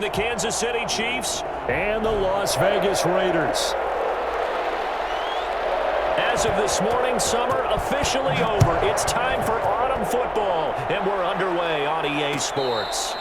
The Kansas City Chiefs and the Las Vegas Raiders. As of this morning, summer officially over. It's time for autumn football, and we're underway on EA Sports.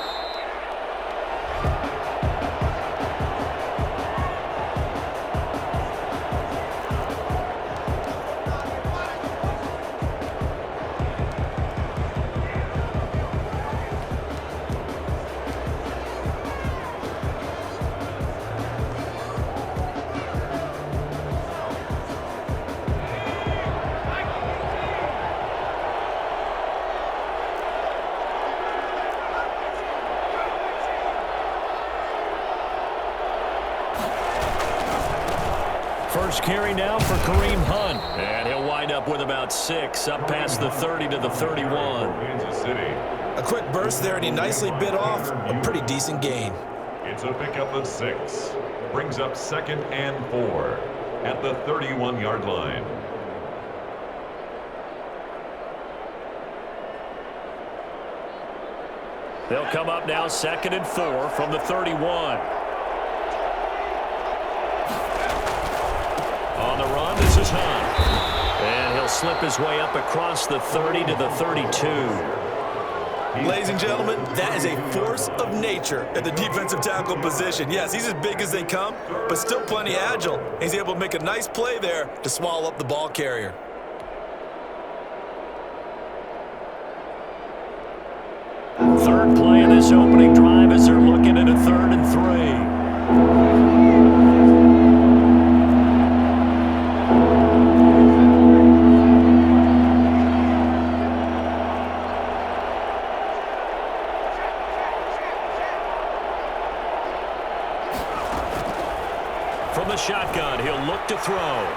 First carry now for Kareem Hunt. And he'll wind up with about 6, up past the 30 to the 31. Kansas City. A quick burst there, and he nicely bit off a pretty decent gain. It's a pickup of 6. Brings up 2nd and 4 at the 31-yard line. They'll come up now 2nd and 4 from the 31. On the run, this is Hunt. And he'll slip his way up across the 30 to the 32. Ladies and gentlemen, that is a force of nature at the defensive tackle position. Yes, he's as big as they come, but still plenty agile. He's able to make a nice play there to swallow up the ball carrier. Third play of this opening drive as they're looking at a 3rd and 3. From the shotgun, he'll look to throw.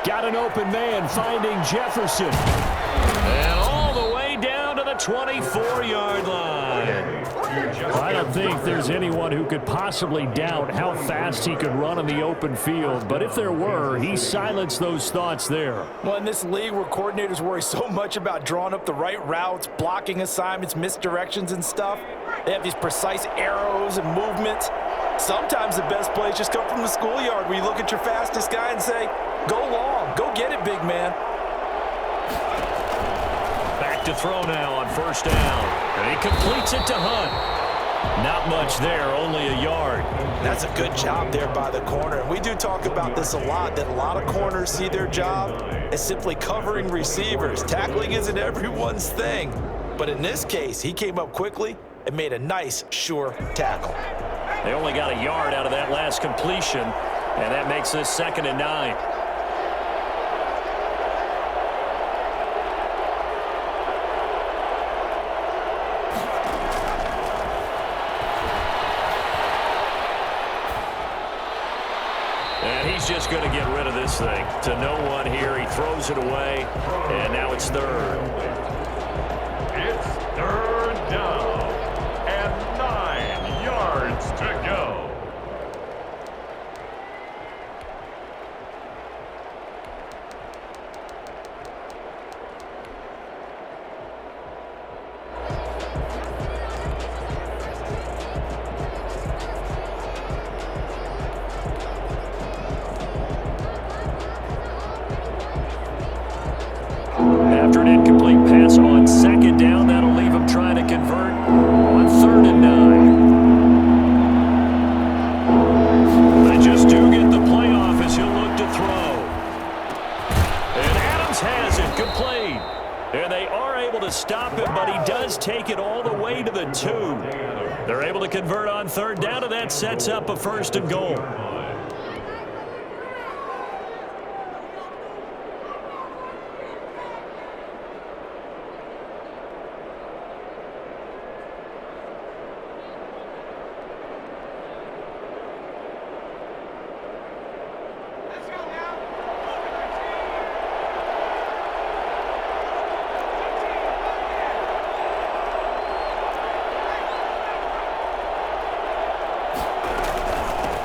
Got an open man finding Jefferson. And all the way down to the 24-yard line. I don't think there's anyone who could possibly doubt how fast he could run on the open field. But if there were, he silenced those thoughts there. Well, in this league where coordinators worry so much about drawing up the right routes, blocking assignments, misdirections and stuff, they have these precise arrows and movements. Sometimes the best plays just come from the schoolyard where you look at your fastest guy and say, go long, go get it, big man. Back to throw now on 1st down. And he completes it to Hunt. Not much there, only a yard. That's a good job there by the corner. And we do talk about this a lot, that a lot of corners see their job as simply covering receivers. Tackling isn't everyone's thing. But in this case, he came up quickly and made a nice, sure tackle. They only got a yard out of that last completion, and that makes this 2nd and 9. And he's just going to get rid of this thing. To no one here, he throws it away, and now it's 3rd. It's 3rd down and 9 yards to go. After an incomplete pass on 2nd down, that'll leave him trying to convert on 3rd and 9. They just do get the playoff as he'll look to throw. And Adams has it, complete. And they are able to stop him, but he does take it all the way to the 2. They're able to convert on 3rd down, and that sets up a 1st and goal.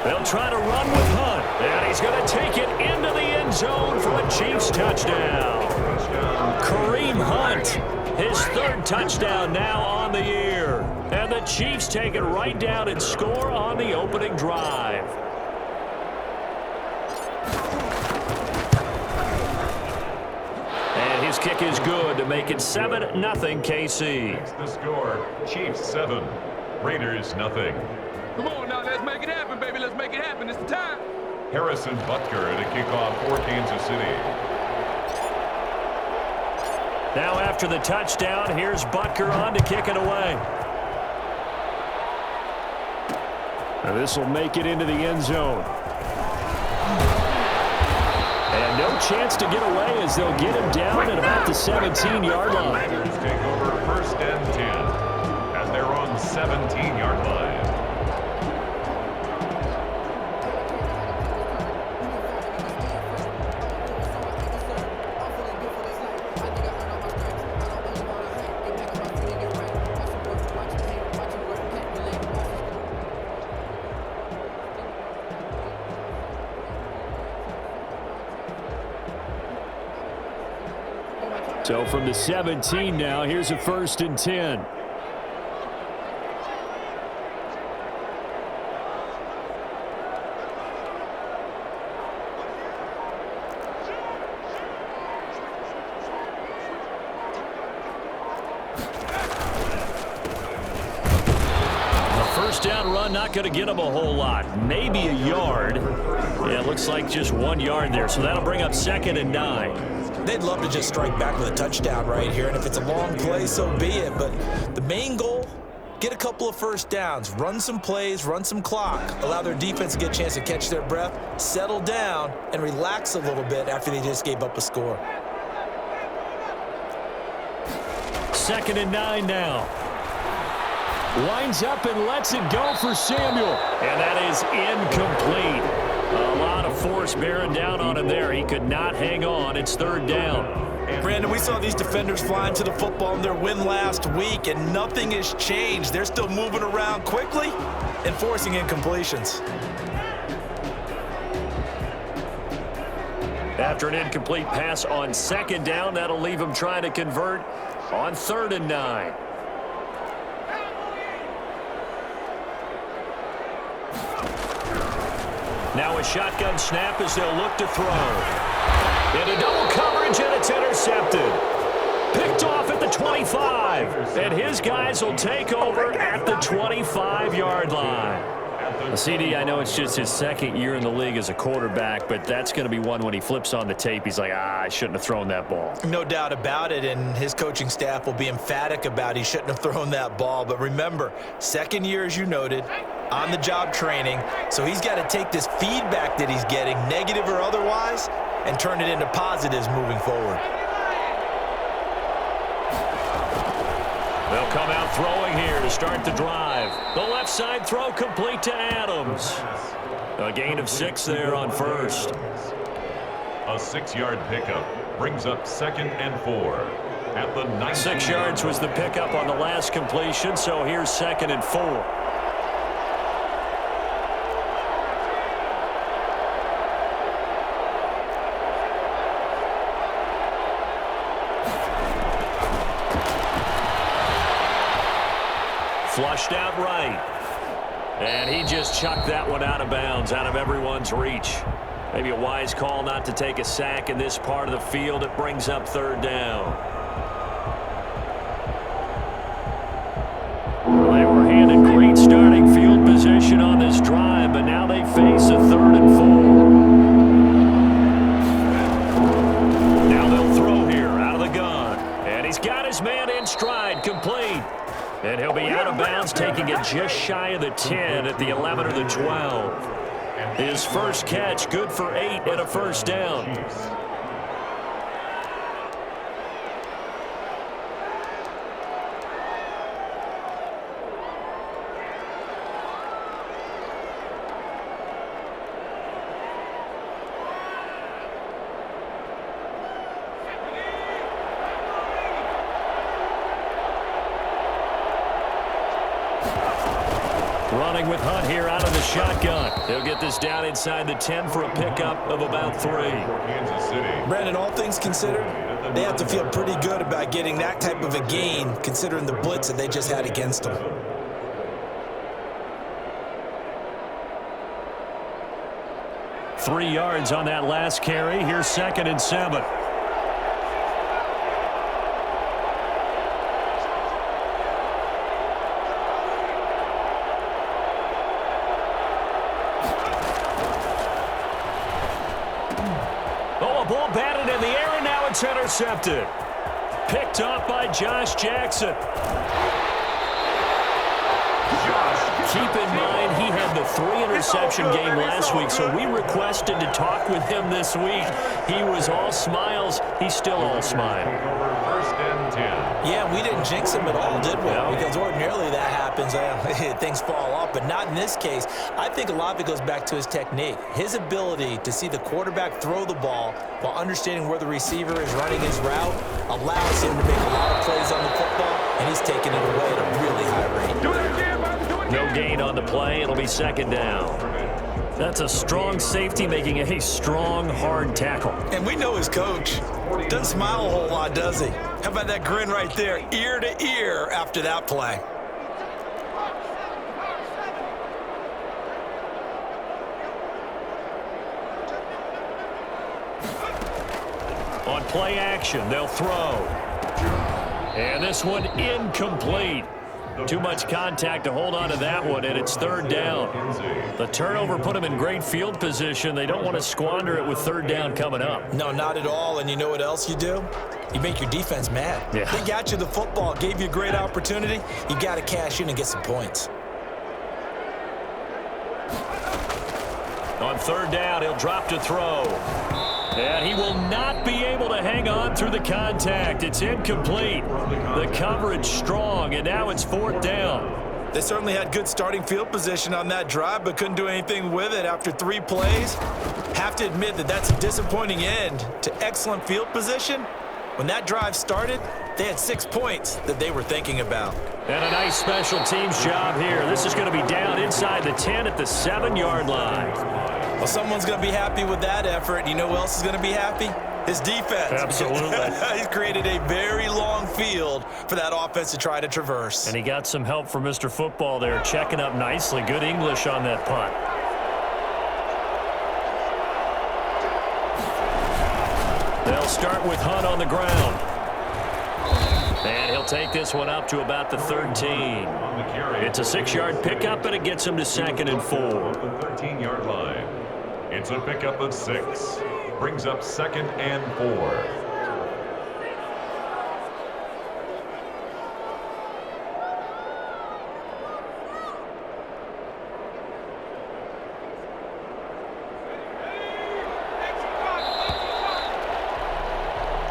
They'll try to run with Hunt, and he's going to take it into the end zone for a Chiefs touchdown. Kareem Hunt His third touchdown now on the year. And the Chiefs take it right down and score on the opening drive. And his kick is good to make it 7-0 KC. That's the score. Chiefs 7, Raiders 0. Come on now, let's make it happen, baby. Let's make it happen. It's the time. Harrison Butker at a kickoff for Kansas City. Now after the touchdown, here's Butker on to kick it away. Now this will make it into the end zone. And no chance to get away as they'll get him down at about the 17-yard line. Raiders take over 1st and 10 at their own 17-yard line. So from the 17 now, here's a 1st and 10. First down run, not going to get him a whole lot. Maybe a yard. Yeah, it looks like just 1 yard there. So that'll bring up 2nd and 9. They'd love to just strike back with a touchdown right here, and if it's a long play, so be it. But the main goal, get a couple of first downs, run some plays, run some clock, allow their defense to get a chance to catch their breath, settle down, and relax a little bit after they just gave up a score. 2nd and 9 now. Winds up and lets it go for Samuel. And that is incomplete. A lot of force bearing down on him there. He could not hang on. It's 3rd down. Brandon, we saw these defenders flying to the football in their win last week, and nothing has changed. They're still moving around quickly and forcing incompletions. After an incomplete pass on 2nd down, that'll leave him trying to convert on 3rd and 9. Now a shotgun snap as they'll look to throw. Into double coverage, and it's intercepted. Picked off at the 25. And his guys will take over at the 25-yard line. CD, I know it's just his 2nd year in the league as a quarterback, but that's going to be one when he flips on the tape, he's like, I shouldn't have thrown that ball. No doubt about it, and his coaching staff will be emphatic about he shouldn't have thrown that ball. But remember, 2nd year, as you noted, on-the-job training, so he's got to take this feedback that he's getting, negative or otherwise, and turn it into positives moving forward. They'll come out throwing here to start the drive. The left side throw complete to Adams. A gain of 6 there on 1st. A 6-yard pickup brings up 2nd and 4 at the 9. 6 yards was the pickup on the last completion, so here's 2nd and 4. Flushed out right. And he just chucked that one out of bounds, out of everyone's reach. Maybe a wise call not to take a sack in this part of the field. It brings up 3rd down. Well, they were handed great starting field position on this drive, but now they face a 3rd and 4. Now they'll throw here out of the gun. And he's got his man in stride, complete. And he'll be out of bounds, taking it just shy of the 10 at the 11 or the 12. His first catch, good for 8 and a 1st down. Running with Hunt here out of the shotgun. He'll get this down inside the 10 for a pickup of about 3. Kansas City. Brandon, all things considered, They have to feel pretty good about getting that type of a gain, considering the blitz that they just had against them. Three yards on that last carry. Here's 2nd and 7. Oh, a ball batted in the air, and now it's intercepted. Picked up by Josh Jackson. Keep in mind, he had the 3-interception game last week, so we requested to talk with him this week. He was all smiles. He's still all smile. Yeah, we didn't jinx him at all, did we? No. Because ordinarily that happens. Things fall off, but not in this case. I think a lot of it goes back to his technique. His ability to see the quarterback throw the ball while understanding where the receiver is running his route allows him to make a lot of plays on the football, and he's taking it away at a really high rate. No gain on the play. It'll be 2nd down. That's a strong safety making a strong, hard tackle. And we know his coach. Doesn't smile a whole lot, does he? How about that grin right there, ear to ear after that play? On play action, they'll throw. And this one incomplete. Too much contact to hold on to that one, and it's 3rd down. The turnover put them in great field position. They don't want to squander it with 3rd down coming up. No, not at all. And you know what else you do? You make your defense mad. Yeah. They got you the football, gave you a great opportunity. You got to cash in and get some points. On 3rd down, he'll drop to throw. And he will not be able to hang on through the contact. It's incomplete. The coverage strong, and now it's 4th down. They certainly had good starting field position on that drive, but couldn't do anything with it after 3 plays. Have to admit that that's a disappointing end to excellent field position. When that drive started, they had 6 points that they were thinking about. And a nice special teams job here. This is going to be down inside the 10 at the 7-yard line. Well, someone's going to be happy with that effort. You know who else is going to be happy? His defense. Absolutely. He's created a very long field for that offense to try to traverse. And he got some help from Mr. Football there, checking up nicely. Good English on that punt. They'll start with Hunt on the ground. And he'll take this one up to about the 13. It's a 6-yard pickup, and it gets him to 2nd and 4. The 13-yard line. It's a pickup of 6. Brings up 2nd and 4.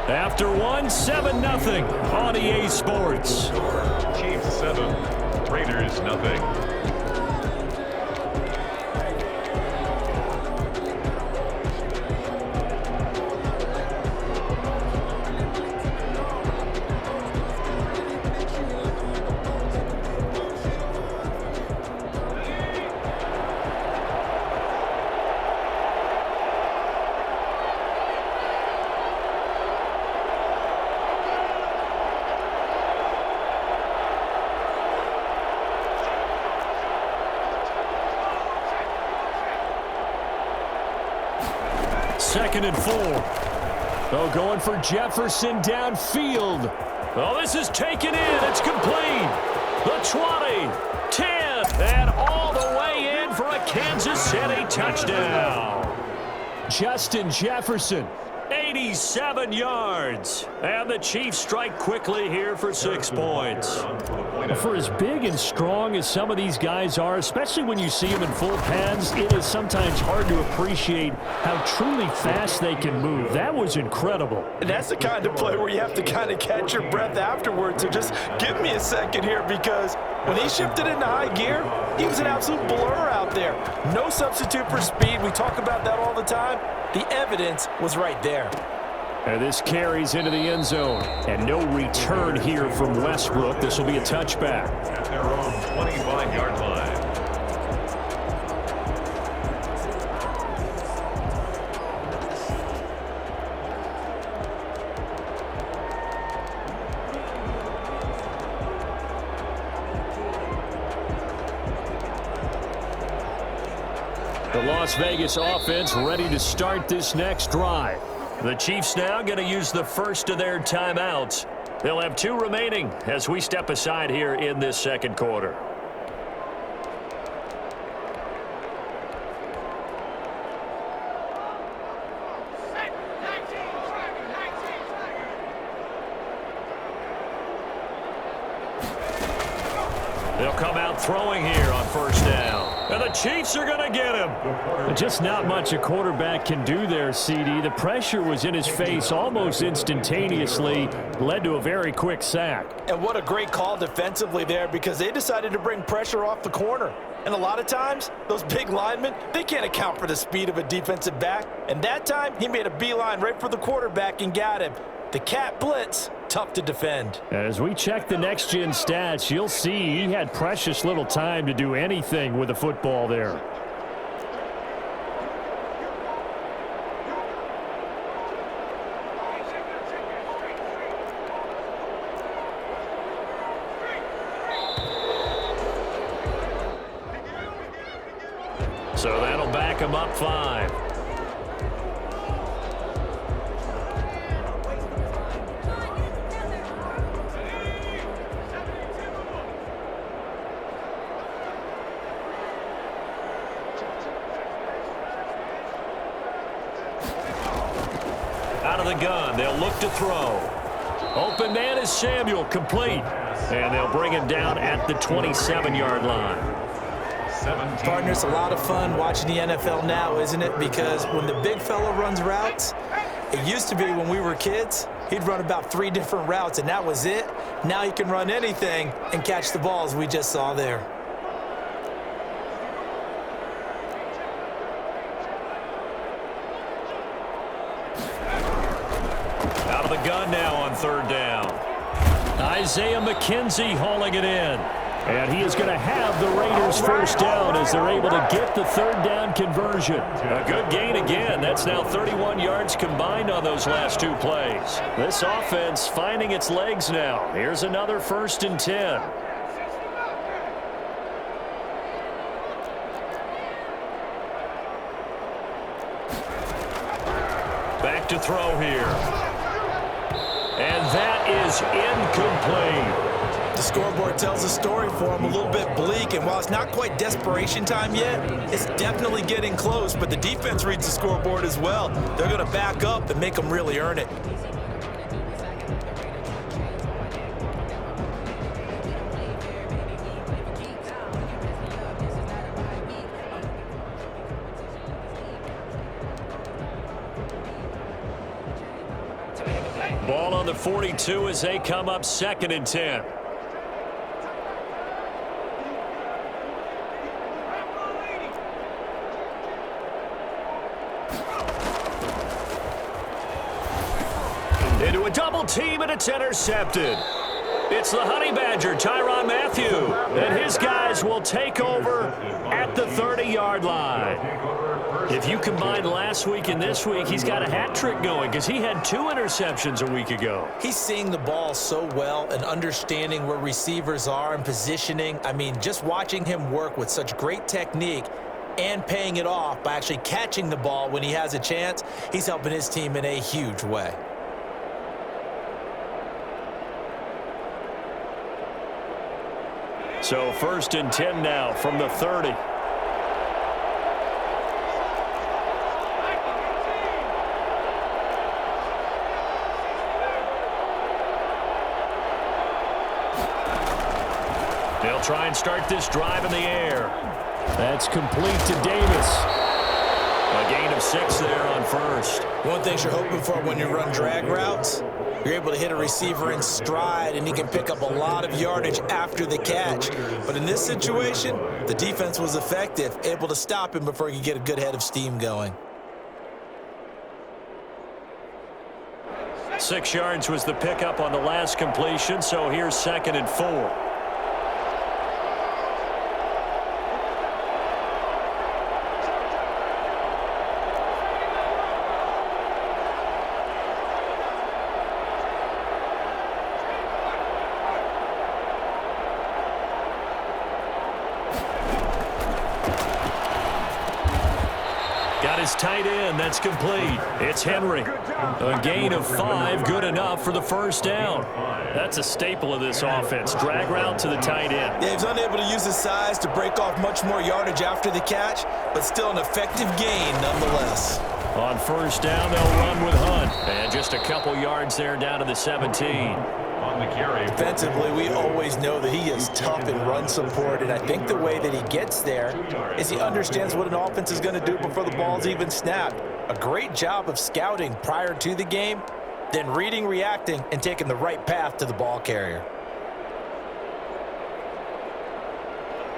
After one, 7-0 on EA Sports. Chiefs 7. Raiders nothing. Second and 4. Oh, going for Jefferson downfield. Oh, this is taken in. It's complete. The 20, 10, and all the way in for a Kansas City touchdown. Justin Jefferson, 87 yards. And the Chiefs strike quickly here for 6 points. For as big and strong as some of these guys are, especially when you see them in full pads, it is sometimes hard to appreciate how truly fast they can move. That was incredible. And that's the kind of play where you have to kind of catch your breath afterwards. So just give me a second here, because when he shifted into high gear, he was an absolute blur out there. No substitute for speed. We talk about that all the time. The evidence was right there. And this carries into the end zone. And no return here from Westbrook. This will be a touchback. At their own 25-yard line. The Las Vegas offense ready to start this next drive. The Chiefs now going to use the first of their timeouts. They'll have 2 remaining as we step aside here in this second quarter. They'll come out throwing here on first down. And the Chiefs are going to get him. Just not much a quarterback can do there, CD. The pressure was in his face almost instantaneously, led to a very quick sack. And what a great call defensively there, because they decided to bring pressure off the corner. And a lot of times, those big linemen, they can't account for the speed of a defensive back. And that time, he made a beeline right for the quarterback and got him. The cat blitz, tough to defend. As we check the next-gen stats, you'll see he had precious little time to do anything with the football there. So that'll back him up 5. Out of the gun, they'll look to throw. Open man is Samuel, complete. And they'll bring him down at the 27-yard line. Partner, it's a lot of fun watching the NFL now, isn't it? Because when the big fella runs routes, it used to be when we were kids, he'd run about 3 different routes, and that was it. Now he can run anything and catch the balls we just saw there. Out of the gun now on third down. Isaiah McKenzie hauling it in. And he is going to have the Raiders first down as they're able to get the third down conversion. A good gain again. That's now 31 yards combined on those last 2 plays. This offense finding its legs now. Here's another 1st and 10. Back to throw here. And that is incomplete. The scoreboard tells a story for him, a little bit bleak, and while it's not quite desperation time yet, it's definitely getting close, but the defense reads the scoreboard as well. They're going to back up and make them really earn it. Ball on the 42 as they come up 2nd and 10. Into a double team, and it's intercepted. It's the Honey Badger, Tyrann Mathieu, and his guys will take over at the 30-yard line. If you combine last week and this week, he's got a hat trick going because he had 2 interceptions a week ago. He's seeing the ball so well and understanding where receivers are and positioning. I mean, just watching him work with such great technique and paying it off by actually catching the ball when he has a chance, he's helping his team in a huge way. So 1st and 10 now from the 30. They'll try and start this drive in the air. That's complete to Davis. A gain of 6 there on first. One thing you're hoping for when you run drag routes, you're able to hit a receiver in stride, and he can pick up a lot of yardage after the catch. But in this situation, the defense was effective, able to stop him before he could get a good head of steam going. 6 yards was the pickup on the last completion, so here's 2nd and 4. his tight end. That's complete. It's Henry. A gain of 5, good enough for the first down. That's a staple of this offense. Drag route to the tight end. Yeah, he's unable to use his size to break off much more yardage after the catch, but still an effective gain nonetheless. On first down, they'll run with Hunt. And just a couple yards there down to the 17. On the carry. Defensively, we always know that he is tough in run support, and I think the way that he gets there is he understands what an offense is going to do before the ball's even snapped. A great job of scouting prior to the game, then reading, reacting, and taking the right path to the ball carrier.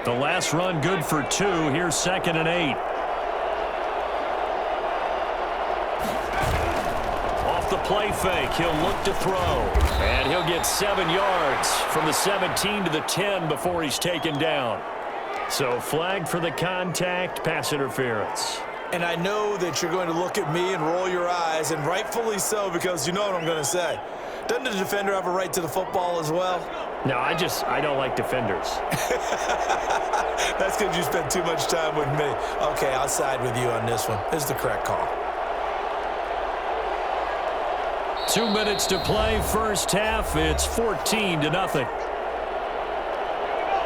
The last run good for 2. Here's 2nd and 8. The play fake. He'll look to throw. And he'll get 7 yards from the 17 to the 10 before he's taken down. So flagged for the contact, pass interference. And I know that you're going to look at me and roll your eyes, and rightfully so, because you know what I'm going to say. Doesn't the defender have a right to the football as well? No, I don't like defenders. That's because you spent too much time with me. Okay, I'll side with you on this one. This is the correct call. 2 minutes to play, first half. It's 14-0.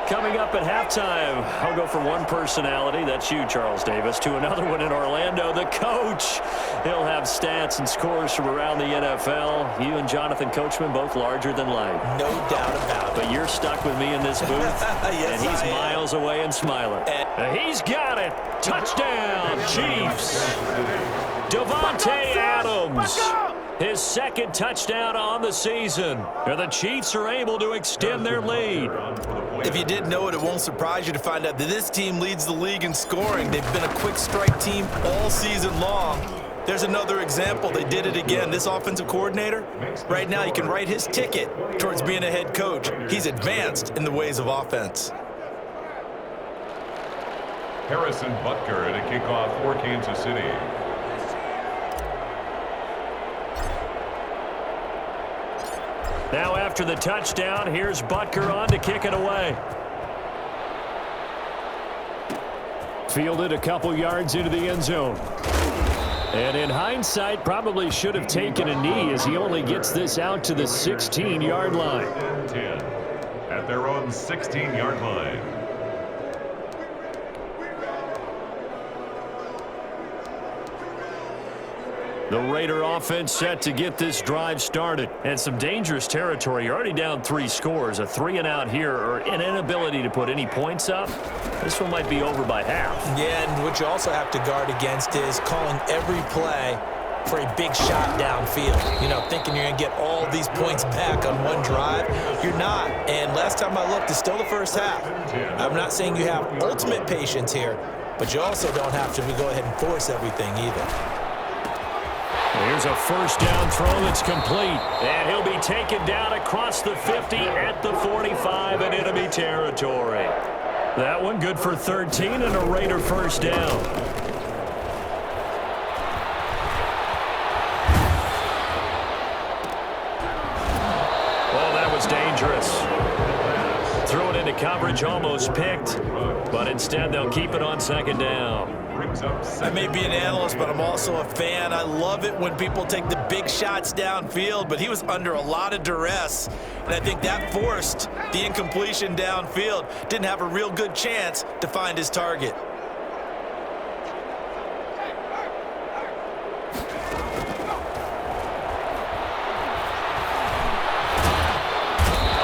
Coming up at halftime, I'll go from one personality, that's you, Charles Davis, to another one in Orlando, the coach. He'll have stats and scores from around the NFL. You and Jonathan Coachman, both larger than life. No doubt about it. But you're stuck with me in this booth, yes, and he's miles away and smiling. He's got it. Touchdown, Chiefs. Devontae Adams. His 2nd touchdown on the season. And the Chiefs are able to extend their lead. If you didn't know it, it won't surprise you to find out that this team leads the league in scoring. They've been a quick strike team all season long. There's another example. They did it again. This offensive coordinator, right now you can write his ticket towards being a head coach. He's advanced in the ways of offense. Harrison Butker at a kickoff for Kansas City. Now after the touchdown, here's Butker on to kick it away. Fielded a couple yards into the end zone. And in hindsight, probably should have taken a knee as he only gets this out to the 16-yard line. 10 at their own 16-yard line. The Raider offense set to get this drive started. And some dangerous territory. You're already down 3 scores. A 3-and-out here, or an inability to put any points up. This one might be over by half. Yeah, and what you also have to guard against is calling every play for a big shot downfield. You know, thinking you're going to get all these points back on one drive. You're not. And last time I looked, it's still the first half. I'm not saying you have ultimate patience here, but you also don't have to go ahead and force everything either. Here's a first down throw that's complete. And he'll be taken down across the 50 at the 45 in enemy territory. That one good for 13 and a Raider first down. Oh, that was dangerous. Threw it into coverage, almost picked. But instead, they'll keep it on 2nd down. I may be an analyst, but I'm also a fan. I love it when people take the big shots downfield, but he was under a lot of duress, and I think that forced the incompletion downfield. Didn't have a real good chance to find his target.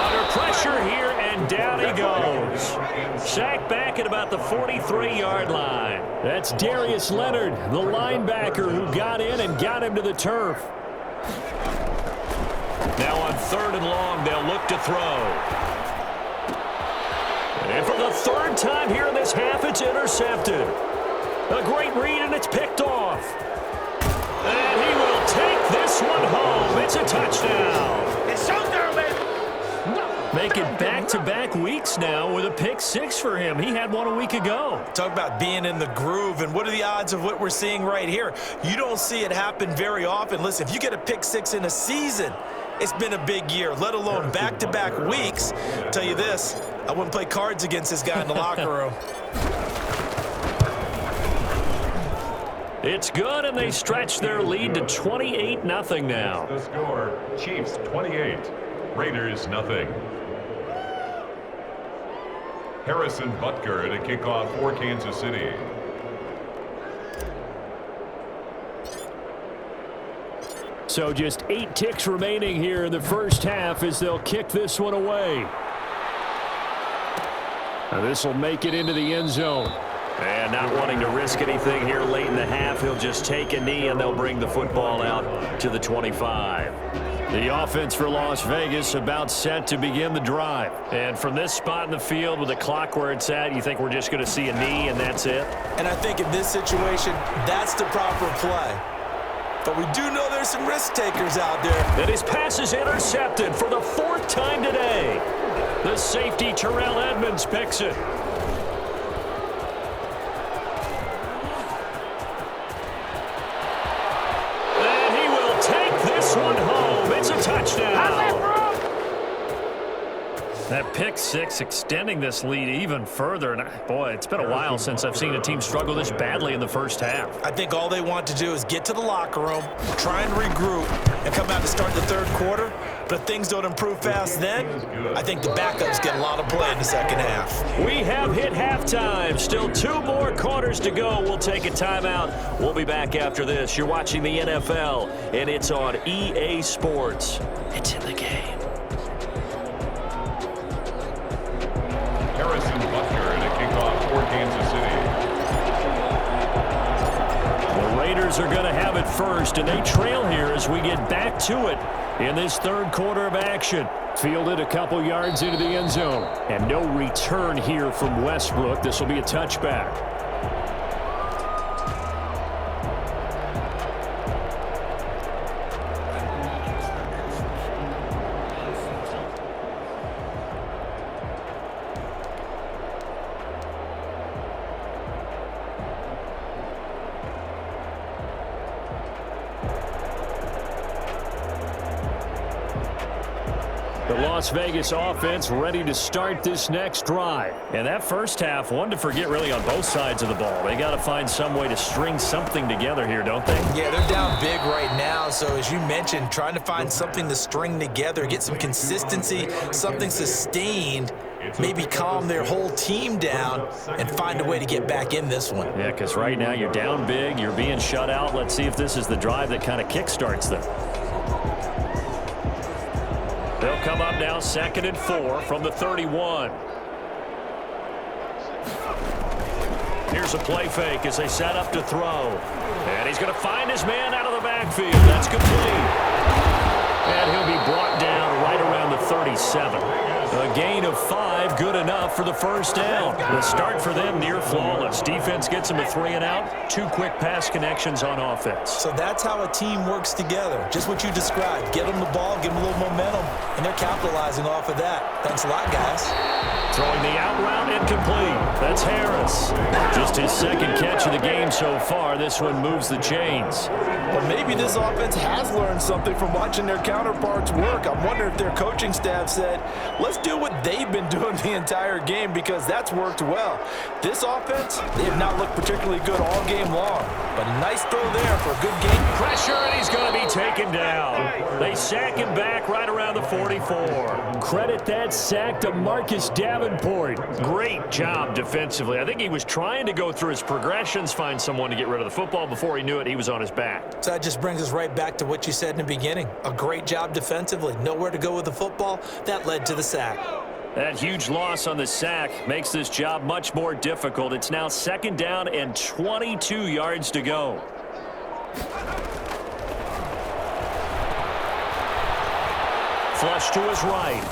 Under pressure here, and down he goes. Sacked back at about the 43-yard line. That's Darius Leonard, the linebacker who got in and got him to the turf. Now on 3rd and long, they'll look to throw. And for the 3rd time here in this half, it's intercepted. A great read, and it's picked off. And he will take this one home. It's a touchdown. It's showtime, baby. Making back-to-back weeks now with a pick 6 for him. He had one a week ago. Talk about being in the groove, and what are the odds of what we're seeing right here? You don't see it happen very often. Listen, if you get a pick 6 in a season, it's been a big year, let alone back-to-back weeks. I'll tell you this, I wouldn't play cards against this guy in the locker room. It's good, and they stretch their lead to 28-0 now. The score, Chiefs 28, Raiders nothing. Harrison Butker to kick off for Kansas City. So just 8 ticks remaining here in the first half as they'll kick this one away. Now this will make it into the end zone. And not wanting to risk anything here late in the half, he'll just take a knee and they'll bring the football out to the 25. The offense for Las Vegas about set to begin the drive. And from this spot in the field with the clock where it's at, you think we're just going to see a knee and that's it? And I think in this situation, that's the proper play. But we do know there's some risk takers out there. And his pass is intercepted for the 4th time today. The safety, Terrell Edmonds, picks it. And he will take this one home. It's a touchdown. That pick six extending this lead even further. And boy, it's been a while since I've seen a team struggle this badly in the first half. I think all they want to do is get to the locker room, try and regroup, and come out to start the third quarter. But if things don't improve fast then, I think the backups get a lot of play in the second half. We have hit halftime. Still 2 more quarters to go. We'll take a timeout. We'll be back after this. You're watching the NFL, and it's on EA Sports. It's in the game. Harrison Butker to kick off for Kansas City. The Raiders are going to have it first, and they trail here as we get back to it in this third quarter of action. Fielded a couple yards into the end zone, and no return here from Westbrook. This will be a touchback. The Las Vegas offense ready to start this next drive. And that first half, one to forget really on both sides of the ball. They got to find some way to string something together here, don't they? Yeah, they're down big right now. So as you mentioned, trying to find something to string together, get some consistency, something sustained, maybe calm their whole team down and find a way to get back in this one. Yeah, because right now you're down big, you're being shut out. Let's see if this is the drive that kind of kickstarts them. They'll come up now 2nd and 4 from the 31. Here's a play fake as they set up to throw. And he's going to find his man out of the backfield. That's complete. And he'll be brought down right around the 37. A gain of 5, good enough for the first down. The start for them near flawless. Defense gets them a 3 and out. 2 quick pass connections on offense. So that's how a team works together. Just what you described. Get them the ball, give them a little momentum, and they're capitalizing off of that. Thanks a lot, guys. Throwing the out route incomplete. That's Harris. Just his 2nd catch of the game so far. This one moves the chains. Well, maybe this offense has learned something from watching their counterparts work. I'm wondering if their coaching staff said, let's do what they've been doing the entire game because that's worked well. This offense, they have not looked particularly good all game long. But a nice throw there for a good game. Pressure, and he's going to be taken down. They sack him back right around the 44. Credit that sack to Marcus Davenport. Great job defensively. I think he was trying to go through his progressions, find someone to get rid of the football. Before he knew it, he was on his back. So that just brings us right back to what you said in the beginning. A great job defensively. Nowhere to go with the football. That led to the sack. That huge loss on the sack makes this job much more difficult. It's now 2nd down and 22 yards to go. Flush to his right.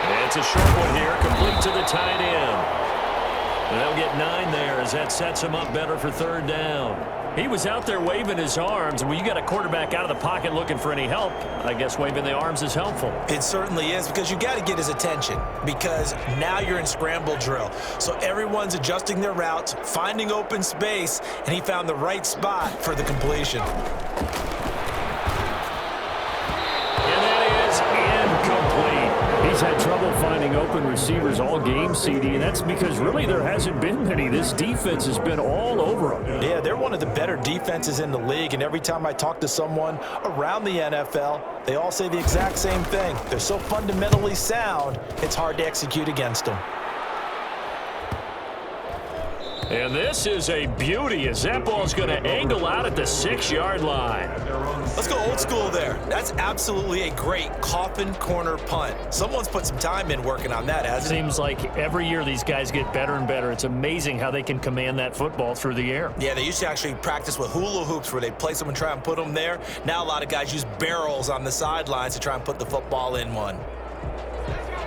And it's a short one here, complete to the tight end. They'll get 9 there as that sets him up better for 3rd down. He was out there waving his arms, and when you got a quarterback out of the pocket looking for any help, I guess waving the arms is helpful. It certainly is, because you got to get his attention, because now you're in scramble drill. So everyone's adjusting their routes, finding open space, and he found the right spot for the completion. And that is incomplete. He's had trouble finding finding open receivers all game, CD, and that's because really there hasn't been many. This defense has been all over them. Yeah, they're one of the better defenses in the league, and every time I talk to someone around the NFL, they all say the exact same thing. They're so fundamentally sound, it's hard to execute against them. And this is a beauty as that ball's going to angle out at the 6-yard line. Let's go old school there. That's absolutely a great coffin corner punt. Someone's put some time in working on that, hasn't it? Seems like every year these guys get better and better. It's amazing how they can command that football through the air. Yeah, they used to actually practice with hula hoops where they place them and try and put them there. Now a lot of guys use barrels on the sidelines to try and put the football in one.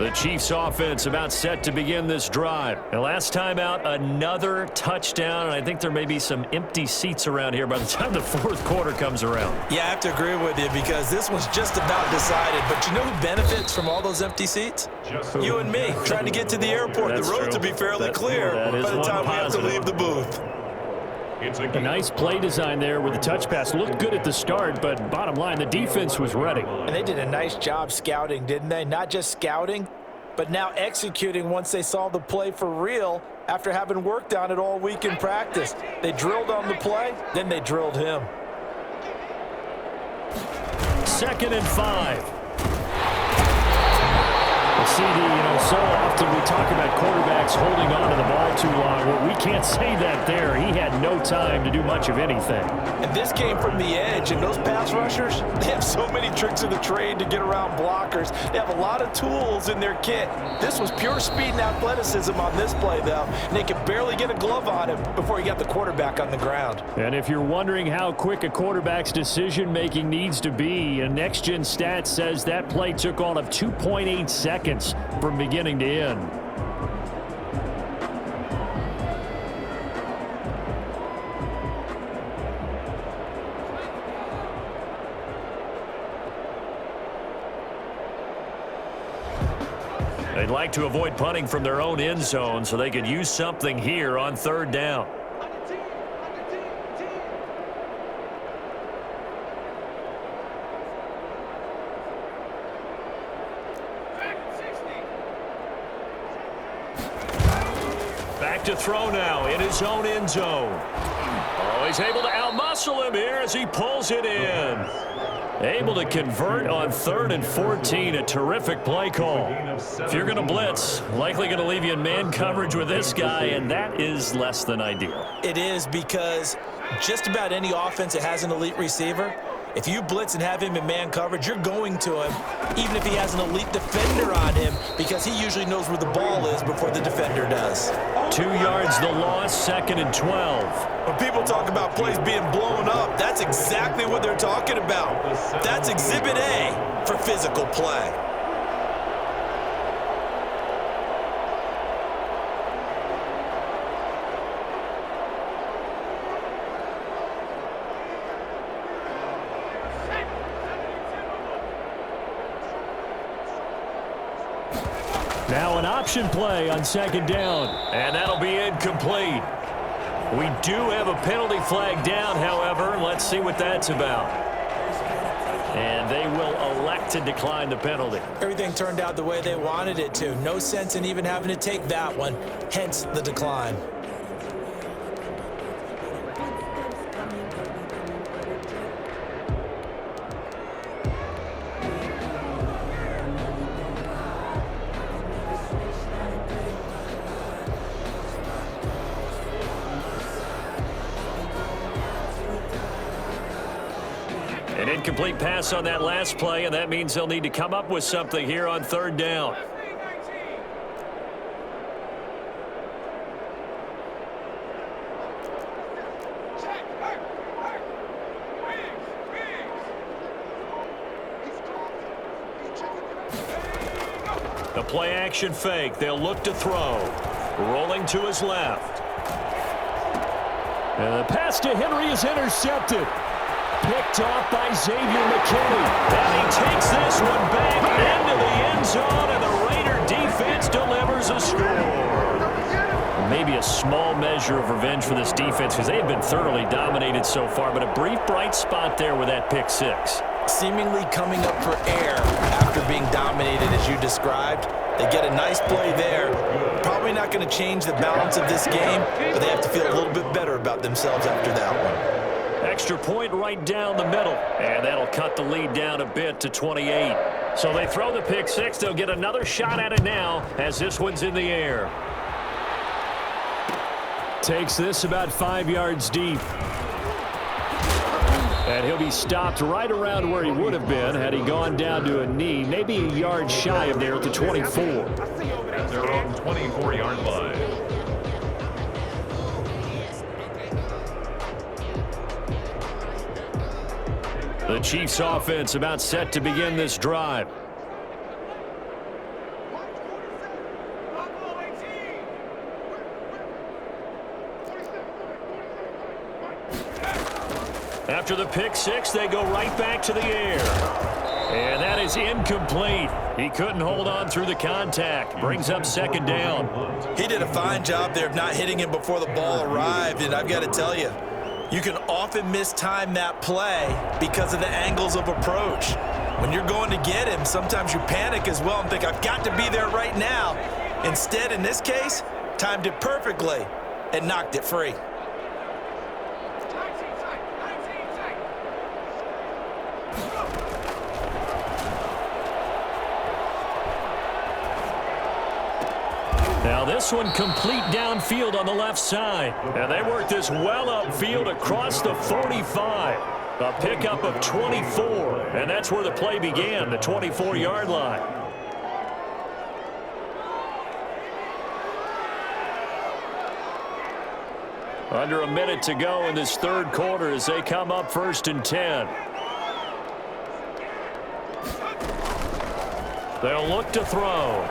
The Chiefs offense about set to begin this drive. And last time out, another touchdown, and I think there may be some empty seats around here by the time the fourth quarter comes around. Yeah, I have to agree with you because this one's just about decided. But you know who benefits from all those empty seats? You and me, trying to get to the airport. That's the roads true. will be fairly clear by the time we have to leave the booth. A nice play design there with the touch pass. Looked good at the start, but bottom line, the defense was ready. And they did a nice job scouting, didn't they? Not just scouting, but now executing once they saw the play for real after having worked on it all week in practice. They drilled on the play, then they drilled him. 2nd and 5. CD, so often we talk about quarterbacks holding on to the ball too long. Well, we can't say that there. He had no time to do much of anything. And this came from the edge, and those pass rushers, they have so many tricks of the trade to get around blockers. They have a lot of tools in their kit. This was pure speed and athleticism on this play, though, and they could barely get a glove on him before he got the quarterback on the ground. And if you're wondering how quick a quarterback's decision-making needs to be, a next-gen stat says that play took all of 2.8 seconds from beginning to end. They'd like to avoid punting from their own end zone so they could use something here on 3rd down. To throw now in his own end zone. Oh, he's able to outmuscle him here as he pulls it in. Able to convert on 3rd and 14. A terrific play call. If you're going to blitz, likely going to leave you in man coverage with this guy, and that is less than ideal. It is because just about any offense that has an elite receiver, if you blitz and have him in man coverage, you're going to him, even if he has an elite defender on him, because he usually knows where the ball is before the defender does. 2 yards the loss, 2nd and 12. When people talk about plays being blown up, that's exactly what they're talking about. That's Exhibit A for physical play. Now an option play on 2nd down, and that'll be incomplete. We do have a penalty flag down, however. Let's see what that's about. And they will elect to decline the penalty. Everything turned out the way they wanted it to. No sense in even having to take that one, hence the decline. An incomplete pass on that last play, and that means they'll need to come up with something here on 3rd down. The play action fake. They'll look to throw. Rolling to his left. And the pass to Henry is intercepted. Picked off by Xavier McKinney. And he takes this one back into the end zone, and the Raider defense delivers a score. Maybe a small measure of revenge for this defense because they have been thoroughly dominated so far, but a brief bright spot there with that pick 6. Seemingly coming up for air after being dominated as you described. They get a nice play there. Probably not going to change the balance of this game, but they have to feel a little bit better about themselves after that one. Extra point right down the middle, and that'll cut the lead down a bit to 28. So they throw the pick six. They'll get another shot at it now as this one's in the air. Takes this about 5 yards deep. And he'll be stopped right around where he would have been had he gone down to a knee, maybe a yard shy of there at the 24. At their own 24-yard line. The Chiefs offense about set to begin this drive. After the pick six, they go right back to the air. And that is incomplete. He couldn't hold on through the contact. Brings up second down. He did a fine job there of not hitting him before the ball arrived, and I've got to tell you, you can often mistime that play because of the angles of approach. When you're going to get him, sometimes you panic as well and think, I've got to be there right now. Instead, in this case, timed it perfectly and knocked it free. Now this one complete downfield on the left side. And they work this well upfield across the 45. A pickup of 24. And that's where the play began, the 24-yard line. Under a minute to go in this third quarter as they come up 1st and 10. They'll look to throw.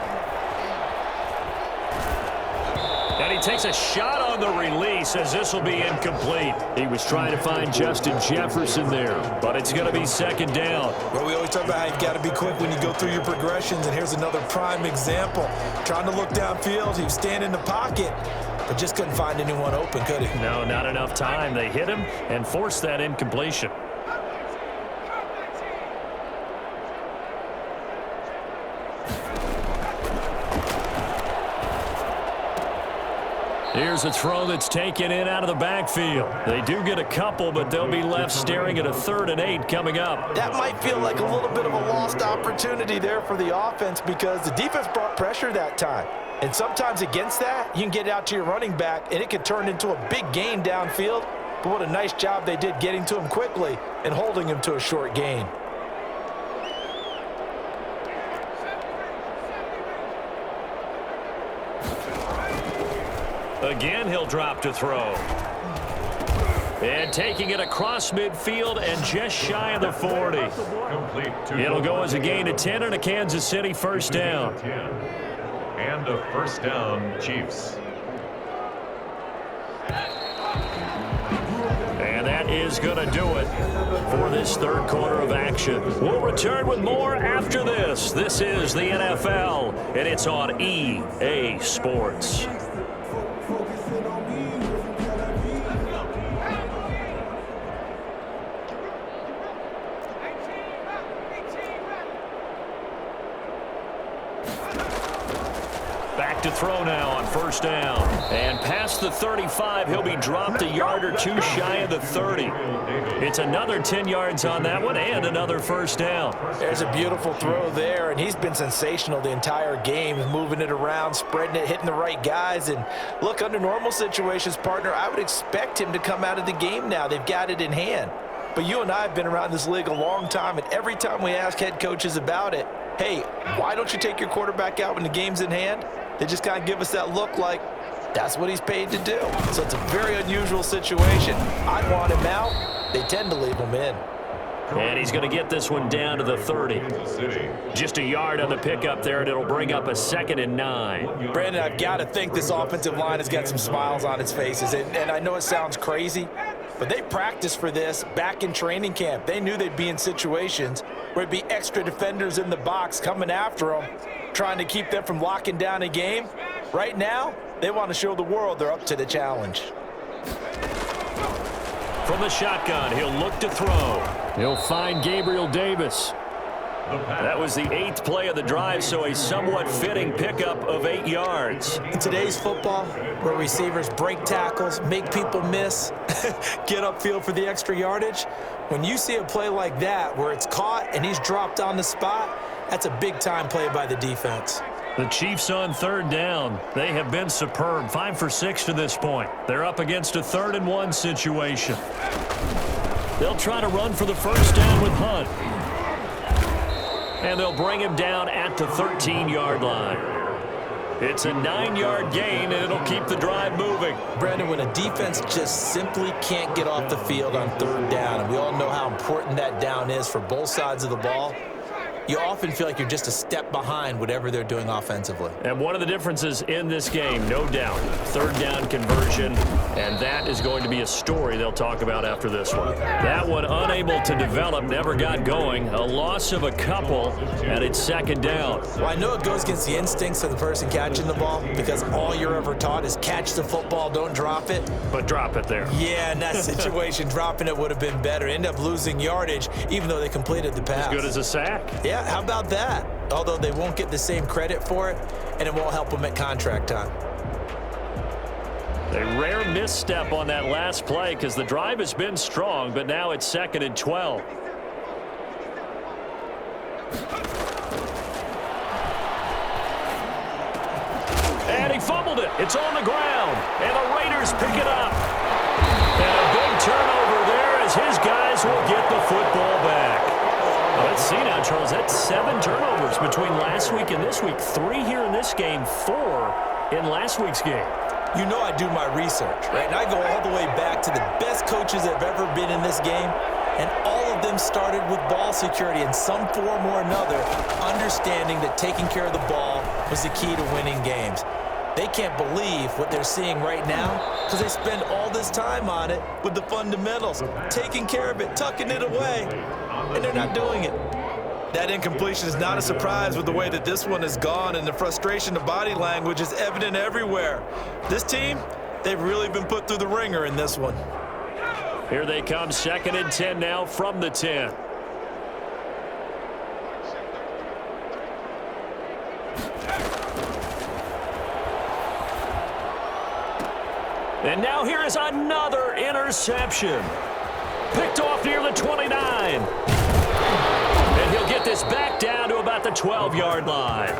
And he takes a shot on the release as this will be incomplete. He was trying to find Justin Jefferson there, but it's going to be second down. Well, we always talk about how you've got to be quick when you go through your progressions, and here's another prime example. Trying to look downfield, he was standing in the pocket, but just couldn't find anyone open, could he? No, not enough time. They hit him and forced that incompletion. Here's a throw that's taken in out of the backfield. They do get a couple, but they'll be left staring at a 3rd and 8 coming up. That might feel like a little bit of a lost opportunity there for the offense because the defense brought pressure that time. And sometimes against that, you can get out to your running back, and it can turn into a big gain downfield. But what a nice job they did getting to him quickly and holding him to a short gain. Again, he'll drop to throw. And taking it across midfield and just shy of the 40. It'll go as a gain of 10 and a Kansas City first down. And a first down, Chiefs. And that is going to do it for this third quarter of action. We'll return with more after this. This is the NFL, and it's on EA Sports. To throw now on first down. And past the 35, he'll be dropped a yard or two shy of the 30. It's another 10 yards on that one and another first down. There's a beautiful throw there, and he's been sensational the entire game, moving it around, spreading it, hitting the right guys. And look, under normal situations, partner, I would expect him to come out of the game now. They've got it in hand. But you and I have been around this league a long time, and every time we ask head coaches about it, hey, why don't you take your quarterback out when the game's in hand? They just kind of give us that look like that's what he's paid to do. So it's a very unusual situation. I'd want him out. They tend to leave him in. And he's going to get this one down to the 30. Just a yard on the pickup there, and it'll bring up a 2nd and 9. Brandon, I've got to think this offensive line has got some smiles on its faces. And I know it sounds crazy, but they practiced for this back in training camp. They knew they'd be in situations where it'd be extra defenders in the box coming after them, trying to keep them from locking down a game. Right now, they want to show the world they're up to the challenge. From the shotgun, he'll look to throw. He'll find Gabriel Davis. That was the 8th play of the drive, so a somewhat fitting pickup of 8 yards. In today's football, where receivers break tackles, make people miss, get upfield for the extra yardage, when you see a play like that where it's caught and he's dropped on the spot, that's a big-time play by the defense. The Chiefs on 3rd down. They have been superb, 5 for 6 to this point. They're up against a 3rd and 1 situation. They'll try to run for the first down with Hunt. And they'll bring him down at the 13-yard line. It's a 9-yard gain, and it'll keep the drive moving. Brandon, when a defense just simply can't get off the field on 3rd down, and we all know how important that down is for both sides of the ball, you often feel like you're just a step behind whatever they're doing offensively. And one of the differences in this game, no doubt, 3rd down conversion, and that is going to be a story they'll talk about after this one. That one unable to develop, never got going. A loss of a couple, and it's 2nd down. Well, I know it goes against the instincts of the person catching the ball because all you're ever taught is catch the football, don't drop it. But drop it there. Yeah, in that situation, dropping it would have been better. End up losing yardage, even though they completed the pass. As good as a sack. Yeah, how about that? Although they won't get the same credit for it, and it won't help them at contract time. A rare misstep on that last play because the drive has been strong, but now it's 2nd and 12. And he fumbled it. It's on the ground, and the Raiders pick it up. And a big turnover there as his guys will get the football back. Let's see now, Charles. That's 7 turnovers between last week and this week. 3 here in this game, 4 in last week's game. You know I do my research, right? And I go all the way back to the best coaches that have ever been in this game, and all of them started with ball security in some form or another, understanding that taking care of the ball was the key to winning games. They can't believe what they're seeing right now because they spend all this time on it with the fundamentals, taking care of it, tucking it away, and they're not doing it. That incompletion is not a surprise with the way that this one has gone, and the frustration, the body language is evident everywhere. This team, they've really been put through the ringer in this one. Here they come, 2nd and 10 now from the 10. And now here is another interception. Picked off near the 29. And he'll get this back down to about the 12-yard line.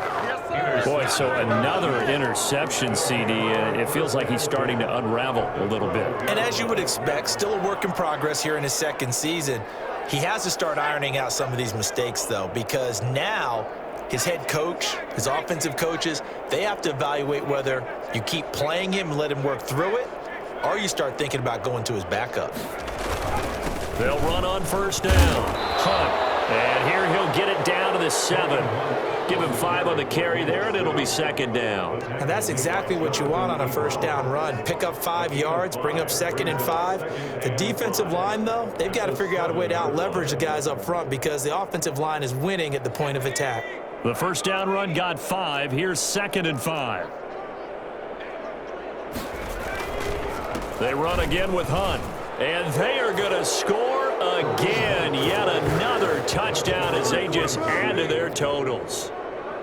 Boy, so another interception, CD. It feels like he's starting to unravel a little bit. And as you would expect, still a work in progress here in his 2nd season. He has to start ironing out some of these mistakes, though, because now his head coach, his offensive coaches, they have to evaluate whether you keep playing him and let him work through it, or you start thinking about going to his backup. They'll run on 1st down. Hunt. And here he'll get it down to the 7. Give him 5 on the carry there, and it'll be 2nd down. And that's exactly what you want on a 1st down run. Pick up 5 yards, bring up 2nd and 5. The defensive line, though, they've got to figure out a way to out-leverage the guys up front because the offensive line is winning at the point of attack. The 1st down run got 5. Here's 2nd and 5. They run again with Hunt. And they are going to score again. Yet another touchdown as they just add to their totals.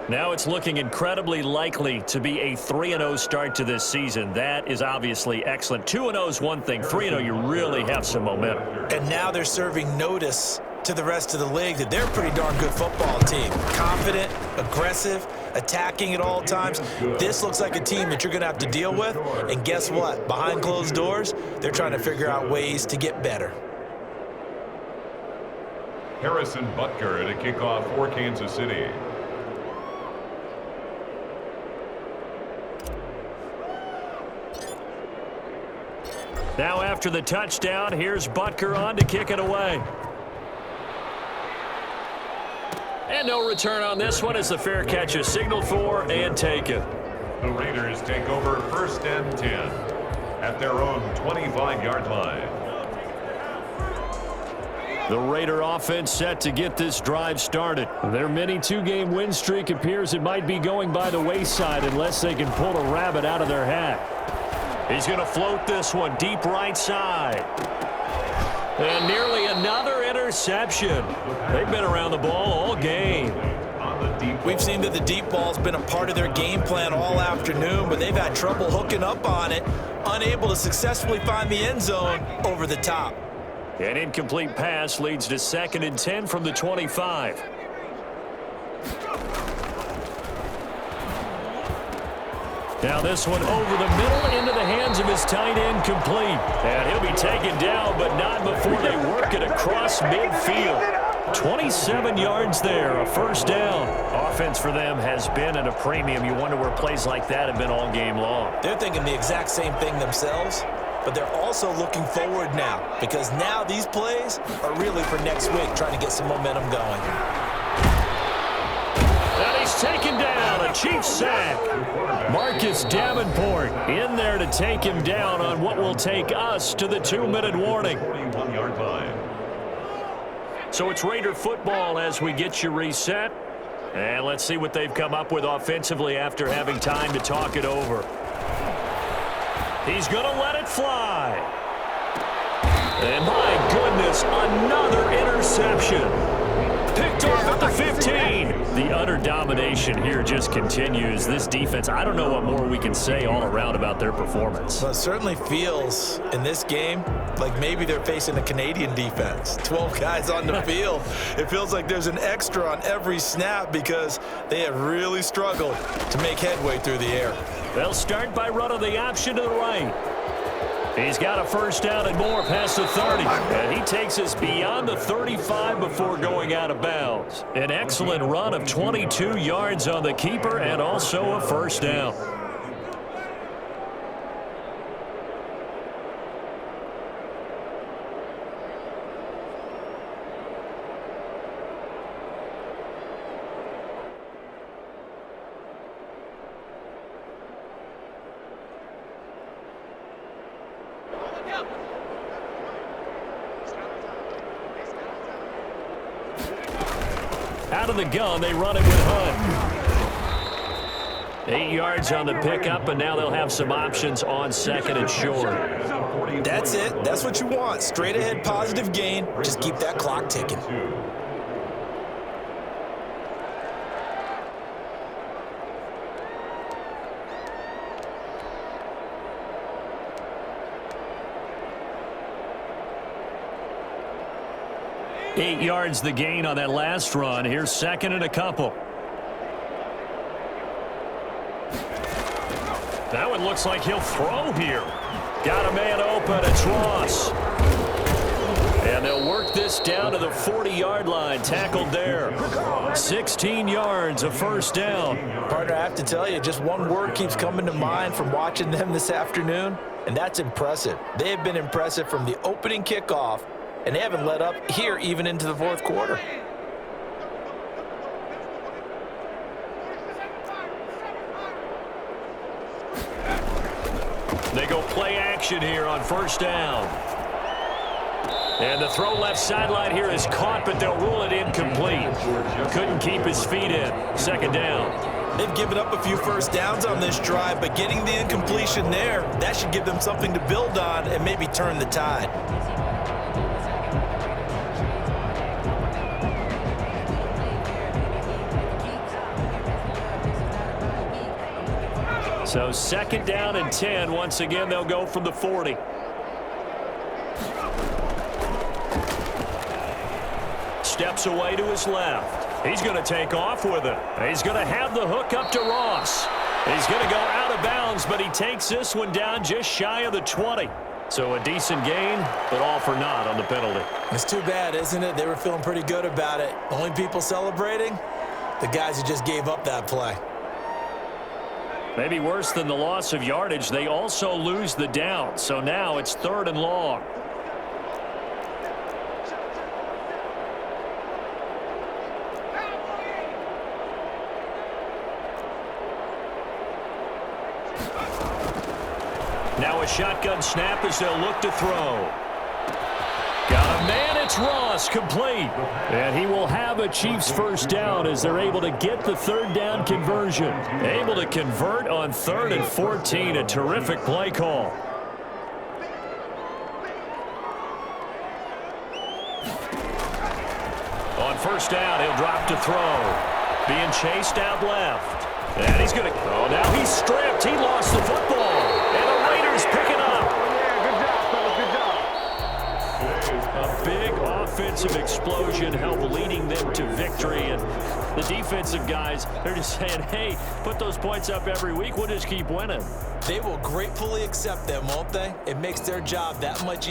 Now it's looking incredibly likely to be a 3-0 start to this season. That is obviously excellent. 2-0 is one thing. 3-0, you really have some momentum. And now they're serving notice to the rest of the league that they're a pretty darn good football team. Confident, aggressive, attacking at all times. This looks like a team that you're going to have to deal with. And guess what? Behind closed doors, they're trying to figure out ways to get better. Harrison Butker to kick off for Kansas City. Now after the touchdown, here's Butker on to kick it away. And no return on this one as the fair catch is signaled for and taken. The Raiders take over 1st and 10 at their own 25-yard line. The Raider offense set to get this drive started. Their mini 2-game win streak appears it might be going by the wayside unless they can pull a rabbit out of their hat. He's going to float this one deep right side. And nearly another interception. They've been around the ball all game. We've seen that the deep ball's been a part of their game plan all afternoon, but they've had trouble hooking up on it, unable to successfully find the end zone over the top. An incomplete pass leads to 2nd and 10 from the 25. Now this one over the middle into the hands of his tight end, complete. And he'll be taken down, but not before they work it across midfield. 27 yards there, a first down. Offense for them has been at a premium. You wonder where plays like that have been all game long. They're thinking the exact same thing themselves, but they're also looking forward now, because now these plays are really for next week, trying to get some momentum going. And he's taken down, a Chiefs sack. Marcus Davenport in there to take him down on what will take us to the 2-minute warning. 41-yard line. So it's Raider football as we get you reset. And let's see what they've come up with offensively after having time to talk it over. He's going to let it fly. And my goodness, another interception. Picked off at the 15. The utter domination here just continues. This defense, I don't know what more we can say all around about their performance. Well, it certainly feels in this game like maybe they're facing a Canadian defense. 12 guys on the field. It feels like there's an extra on every snap because they have really struggled to make headway through the air. They'll start by running the option to the right. He's got a first down and more past the 30. And he takes us beyond the 35 before going out of bounds. An excellent run of 22 yards on the keeper and also a first down. Out of the gun, they run it with Hunt. 8 yards on the pickup, and now they'll have some options on 2nd and short. That's it. That's what you want. Straight ahead, positive gain. Just keep that clock ticking. Eight yards the gain on that last run. Here's 2nd and a couple. That one looks like he'll throw here. Got a man open. It's Ross. And they'll work this down to the 40-yard line. Tackled there. 16 yards, a first down. Partner, I have to tell you, just one word keeps coming to mind from watching them this afternoon, and that's impressive. They have been impressive from the opening kickoff, and they haven't let up here even into the fourth quarter. They go play action here on first down. And the throw left sideline here is caught, but they'll rule it incomplete. Couldn't keep his feet in. 2nd down. They've given up a few first downs on this drive, but getting the incompletion there, that should give them something to build on and maybe turn the tide. So 2nd down and 10. Once again, they'll go from the 40. Steps away to his left. He's going to take off with it. He's going to have the hook up to Ross. He's going to go out of bounds, but he takes this one down just shy of the 20. So a decent gain, but all for naught on the penalty. It's too bad, isn't it? They were feeling pretty good about it. Only people celebrating? The guys who just gave up that play. Maybe worse than the loss of yardage, they also lose the down. So now it's 3rd and long. Now a shotgun snap as they'll look to throw. Got a man, it's Ross, complete. And he will have a Chiefs first down as they're able to get the 3rd down conversion. Able to convert on 3rd and 14, a terrific play call. On first down, he'll drop to throw. Being chased out left. And he's going to... Oh, now he's stripped. He lost the football. And the Raiders pick it up. Yeah, good job, fellas. Good job. A big offensive explosion helped leading them to victory. And the defensive guys, they're just saying, hey, put those points up every week. We'll just keep winning. They will gratefully accept them, won't they? It makes their job that much easier.